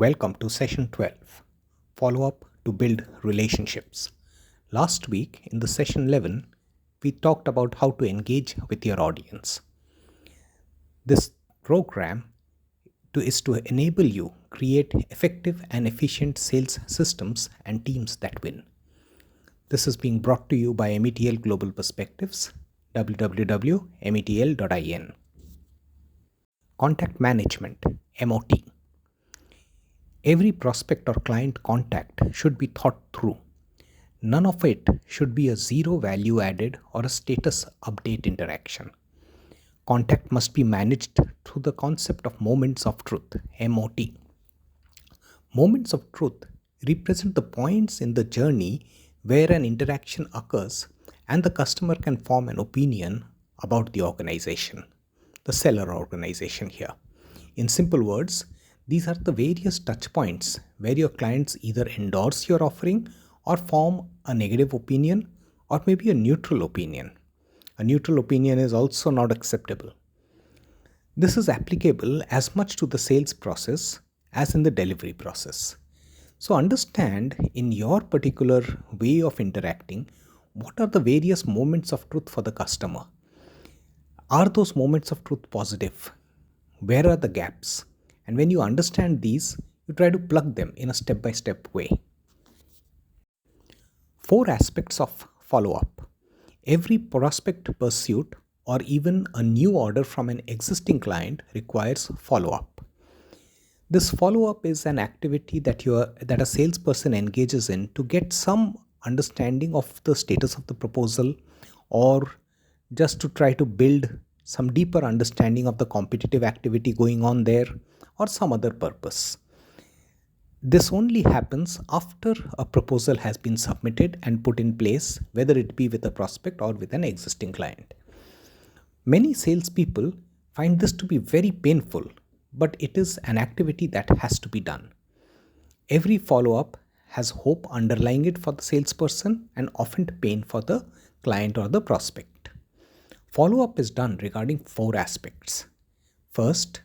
Welcome to session 12, Follow Up to Build Relationships. Last week in the session 11, we talked about how to engage with your audience. This program is to enable you create effective and efficient sales systems and teams that win. This is being brought to you by METL Global Perspectives, www.metl.in. Contact Management, MOT. Every prospect or client contact should be thought through. None of it should be a zero value added or a status update interaction. Contact must be managed through the concept of moments of truth, MOT. Moments of truth represent the points in the journey where an interaction occurs and the customer can form an opinion about the organization, the seller organization here. In simple words, these are the various touch points where your clients either endorse your offering or form a negative opinion or maybe a neutral opinion. A neutral opinion is also not acceptable. This is applicable as much to the sales process as in the delivery process. So understand in your particular way of interacting, what are the various moments of truth for the customer? Are those moments of truth positive? Where are the gaps? And when you understand these, you try to plug them in a step-by-step way. 4 aspects of follow-up. Every prospect pursuit or even a new order from an existing client requires follow-up. This follow-up is an activity that a salesperson engages in to get some understanding of the status of the proposal, or just to try to build some deeper understanding of the competitive activity going on there, or some other purpose. This only happens after a proposal has been submitted and put in place, whether it be with a prospect or with an existing client. Many salespeople find this to be very painful, but it is an activity that has to be done. Every follow-up has hope underlying it for the salesperson and often pain for the client or the prospect. Follow-up is done regarding 4 aspects. First,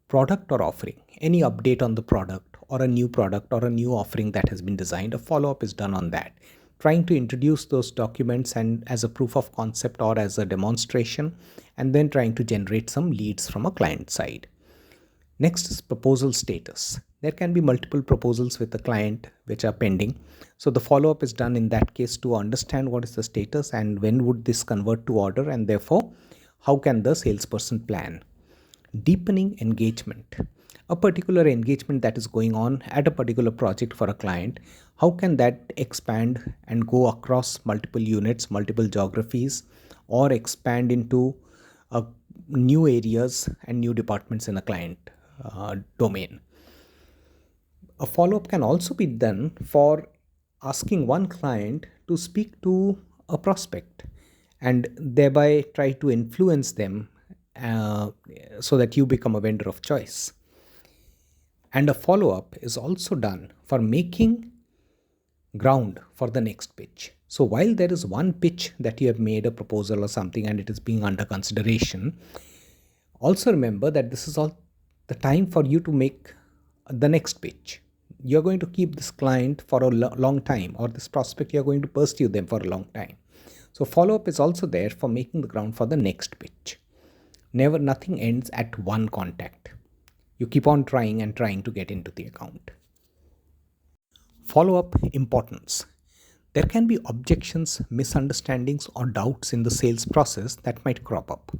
product or offering. Any update on the product or a new offering that has been designed, a follow-up is done on that. Trying to introduce those documents and as a proof of concept or as a demonstration, and then trying to generate some leads from a client side. Next is proposal status. There can be multiple proposals with the client which are pending. So the follow-up is done in that case to understand what is the status and when would this convert to order, and therefore how can the salesperson plan. Deepening engagement. A particular engagement that is going on at a particular project for a client, how can that expand and go across multiple units, multiple geographies, or expand into new areas and new departments in a client domain. A follow-up can also be done for asking one client to speak to a prospect and thereby try to influence them so that you become a vendor of choice. And a follow-up is also done for making ground for the next pitch. So while there is one pitch that you have made, a proposal or something, and it is being under consideration, also remember that this is all the time for you to make the next pitch. You're going to keep this client for a long time, or this prospect, you're going to pursue them for a long time. So follow-up is also there for making the ground for the next pitch. Nothing ends at one contact. You keep on trying and trying to get into the account. Follow-up importance. There can be objections, misunderstandings, or doubts in the sales process that might crop up.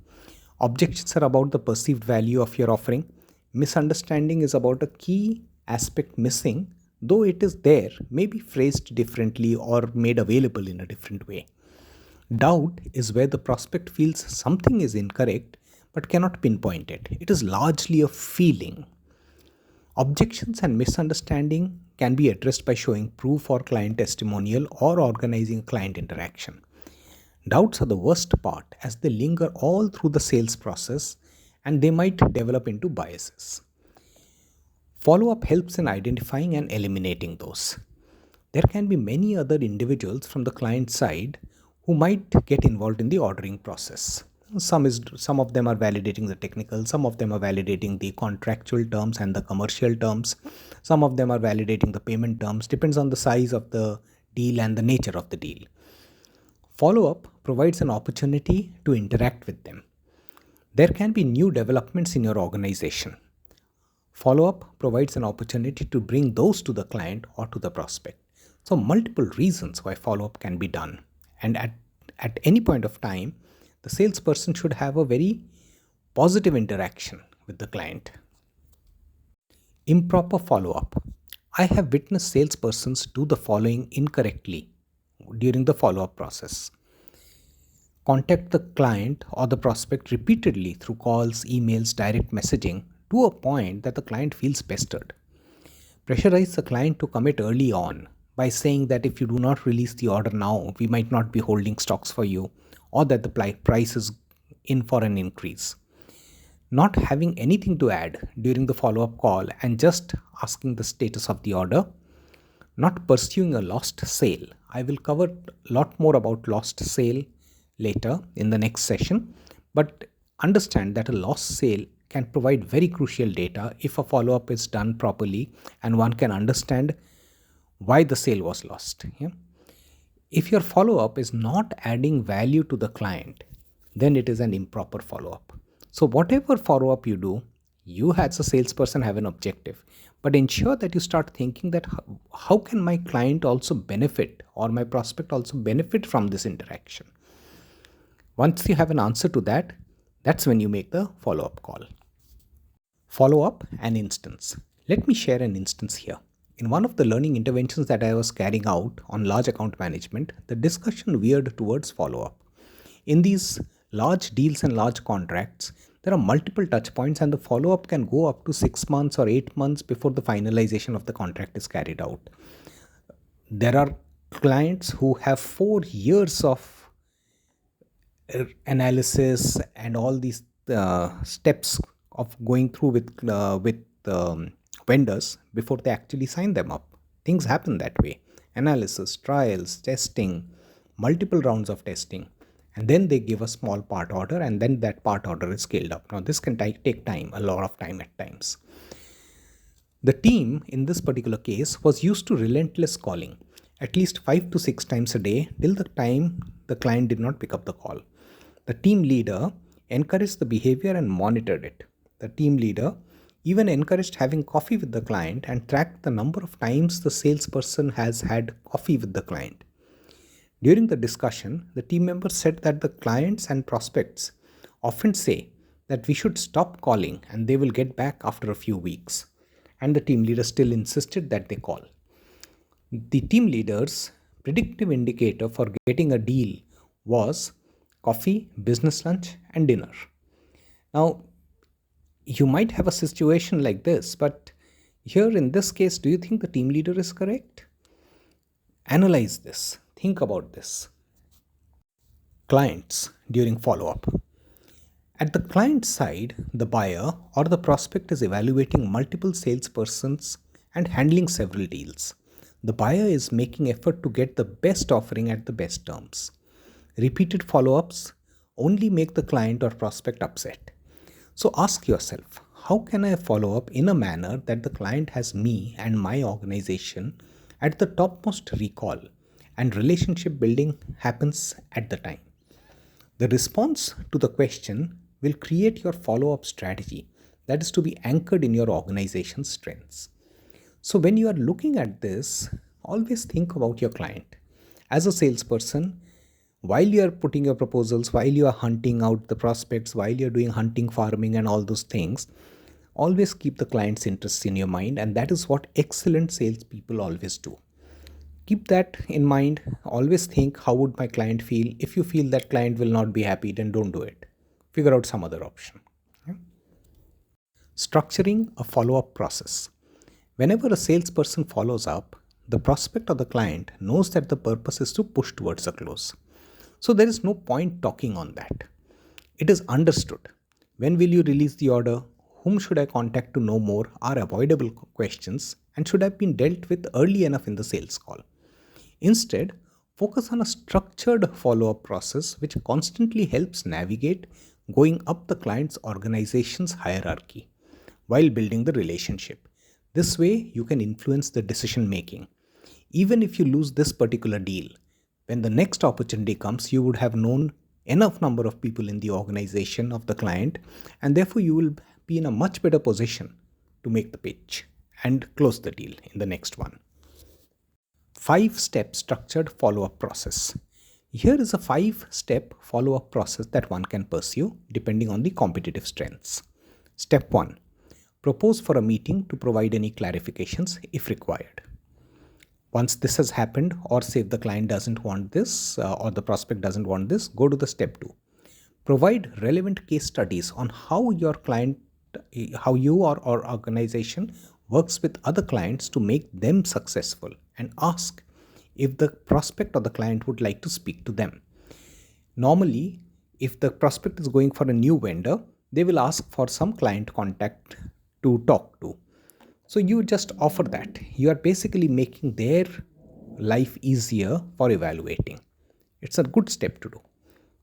Objections are about the perceived value of your offering. Misunderstanding is about a key aspect missing, though it is there, maybe phrased differently or made available in a different way. Doubt is where the prospect feels something is incorrect but cannot pinpoint it. It is largely a feeling. Objections and misunderstanding can be addressed by showing proof or client testimonial or organizing a client interaction. Doubts are the worst part as they linger all through the sales process and they might develop into biases. Follow-up helps in identifying and eliminating those. There can be many other individuals from the client side who might get involved in the ordering process. Some of them are validating the technical, some of them are validating the contractual terms and the commercial terms, some of them are validating the payment terms. Depends on the size of the deal and the nature of the deal. Follow up provides an opportunity to interact with them. There can be new developments in your organization. Follow up provides an opportunity to bring those to the client or to the prospect. So, multiple reasons why follow up can be done. And at any point of time, the salesperson should have a very positive interaction with the client. Improper follow up. I have witnessed salespersons do the following incorrectly during the follow up process: contact the client or the prospect repeatedly through calls, emails, direct messaging to a point that the client feels pestered. Pressurize the client to commit early on by saying that if you do not release the order now, we might not be holding stocks for you, or that the price is in for an increase. Not having anything to add during the follow up call and just asking the status of the order. Not pursuing a lost sale. I will cover a lot more about lost sale later in the next session, but understand that a lost sale can provide very crucial data if a follow up is done properly and one can understand why the sale was lost. Yeah? If your follow up is not adding value to the client, then it is an improper follow up. So, whatever follow up you do, you as a salesperson have an objective, but ensure that you start thinking that how can my client also benefit or my prospect also benefit from this interaction. Once you have an answer to that, that's when you make the follow up call. Follow up an instance. Let me share an instance here. In one of the learning interventions that I was carrying out on large account management, the discussion veered towards follow up. In these large deals and large contracts, there are multiple touch points, and the follow up can go up to 6 months or 8 months before the finalization of the contract is carried out. There are clients who have 4 years of analysis and all these steps of going through with vendors before they actually sign them up. Things happen that way: analysis, trials, testing, multiple rounds of testing, and then they give a small part order, and then that part order is scaled up. Now this can take time, a lot of time at times. The team in this particular case was used to relentless calling, at least 5 to 6 times a day, till the time the client did not pick up the call. The team leader encouraged the behavior and monitored it. The team leader even encouraged having coffee with the client and tracked the number of times the salesperson has had coffee with the client. During the discussion, the team members said that the clients and prospects often say that we should stop calling and they will get back after a few weeks. And the team leader still insisted that they call. The team leader's predictive indicator for getting a deal was coffee, business lunch, and dinner. Now, you might have a situation like this, but here in this case, do you think the team leader is correct? Analyze this. Think about this. Clients during follow up. At the client side, the buyer or the prospect is evaluating multiple salespersons and handling several deals. The buyer is making effort to get the best offering at the best terms. Repeated follow ups only make the client or prospect upset. So ask yourself, how can I follow up in a manner that the client has me and my organization at the topmost recall and relationship building happens at the time? The response to the question will create your follow up strategy that is to be anchored in your organization's strengths. So when you are looking at this, always think about your client. As a salesperson, while you are putting your proposals, while you are hunting out the prospects, while you are doing hunting, farming, and all those things, always keep the client's interests in your mind, and that is what excellent salespeople always do. Keep that in mind. Always think, how would my client feel? If you feel that client will not be happy, then don't do it. Figure out some other option. Okay? Structuring a follow-up process. Whenever a salesperson follows up, the prospect or the client knows that the purpose is to push towards a close. So there is no point talking on that. It is understood. When will you release the order? Whom should I contact to know more are avoidable questions and should have been dealt with early enough in the sales call. Instead, focus on a structured follow-up process which constantly helps navigate going up the client's organization's hierarchy while building the relationship. This way, you can influence the decision making. Even if you lose this particular deal, when the next opportunity comes, you would have known enough number of people in the organization of the client, and therefore you will be in a much better position to make the pitch and close the deal in the next one. 5-step structured follow-up process. Here is a 5-step follow-up process that one can pursue depending on the competitive strengths. Step 1. Propose for a meeting to provide any clarifications if required. Once this has happened, or say if the client doesn't want this or the prospect doesn't want this, go to the step 2. Provide relevant case studies on how your client, how you or organization works with other clients to make them successful, and ask if the prospect or the client would like to speak to them. Normally, if the prospect is going for a new vendor, they will ask for some client contact to talk to. So you just offer that. You are basically making their life easier for evaluating. It's a good step to do.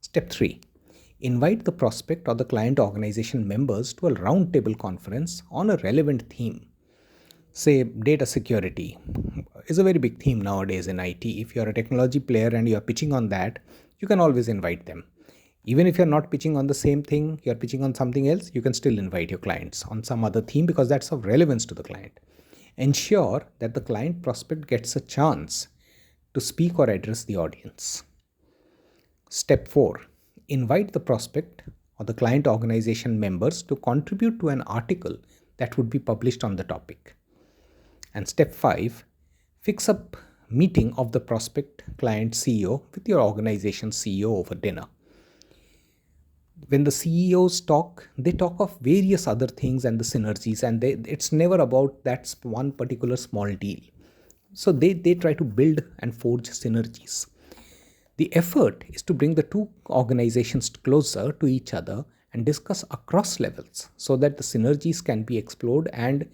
Step 3. Invite the prospect or the client organization members to a roundtable conference on a relevant theme. Say data security is a very big theme nowadays in IT. If you're a technology player and you're pitching on that, you can always invite them. Even if you're not pitching on the same thing, you're pitching on something else, you can still invite your clients on some other theme because that's of relevance to the client. Ensure that the client prospect gets a chance to speak or address the audience. Step 4. Invite the prospect or the client organization members to contribute to an article that would be published on the topic. And step 5. Fix up meeting of the prospect client CEO with your organization CEO over dinner. When the CEOs talk, they talk of various other things and the synergies, and it's never about that one particular small deal. So they try to build and forge synergies. The effort is to bring the two organizations closer to each other and discuss across levels so that the synergies can be explored and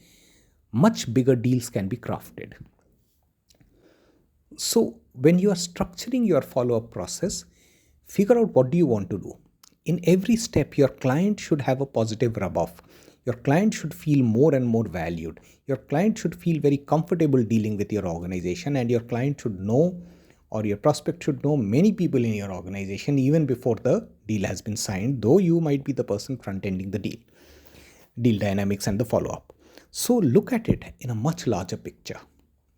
much bigger deals can be crafted. So when you are structuring your follow-up process, figure out what do you want to do. In every step, your client should have a positive rub-off. Your client should feel more and more valued. Your client should feel very comfortable dealing with your organization, and your client should know, or your prospect should know, many people in your organization even before the deal has been signed, though you might be the person front-ending the deal dynamics and the follow-up. So look at it in a much larger picture.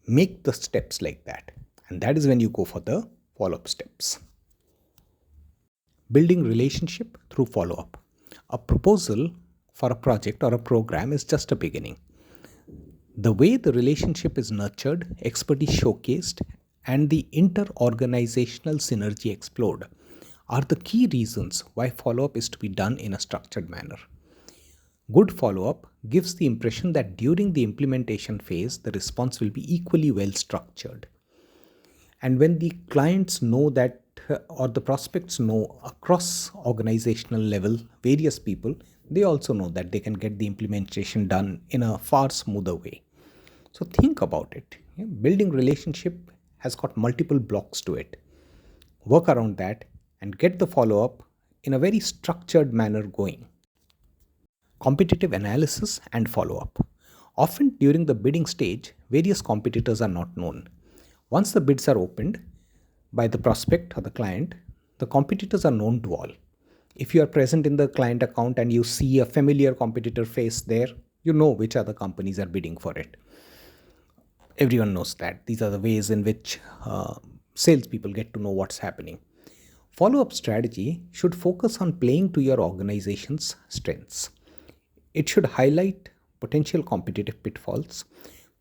Make the steps like that. And that is when you go for the follow-up steps. Building relationship through follow-up. A proposal for a project or a program is just a beginning. The way the relationship is nurtured, expertise showcased, and the inter-organizational synergy explored are the key reasons why follow-up is to be done in a structured manner. Good follow-up gives the impression that during the implementation phase, the response will be equally well structured. And when the clients know that, or the prospects know across organizational level, various people, they also know that they can get the implementation done in a far smoother way. So think about it. Building relationship has got multiple blocks to it. Work around that and get the follow-up in a very structured manner going. Competitive analysis and follow-up. Often during the bidding stage, various competitors are not known. Once the bids are opened by the prospect or the client, the competitors are known to all. If you are present in the client account and you see a familiar competitor face there, you know which other companies are bidding for it. Everyone knows that. These are the ways in which salespeople get to know what's happening. Follow-up strategy should focus on playing to your organization's strengths. It should highlight potential competitive pitfalls.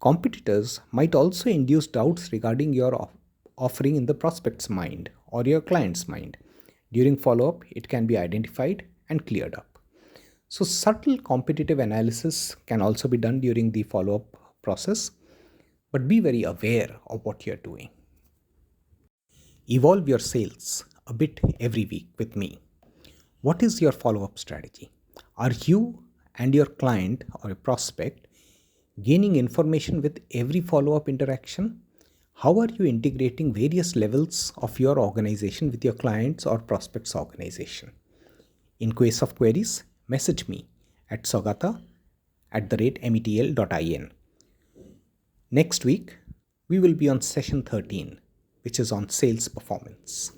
Competitors might also induce doubts regarding your offering in the prospect's mind or your client's mind. During follow-up, it can be identified and cleared up. So subtle competitive analysis can also be done during the follow-up process, but be very aware of what you're doing. Evolve your sales a bit every week with me. What is your follow-up strategy? Are you and your client or a prospect gaining information with every follow-up interaction? How are you integrating various levels of your organization with your clients or prospects' organization? In case of queries, message me at sogata@metl.in. Next week, we will be on session 13, which is on sales performance.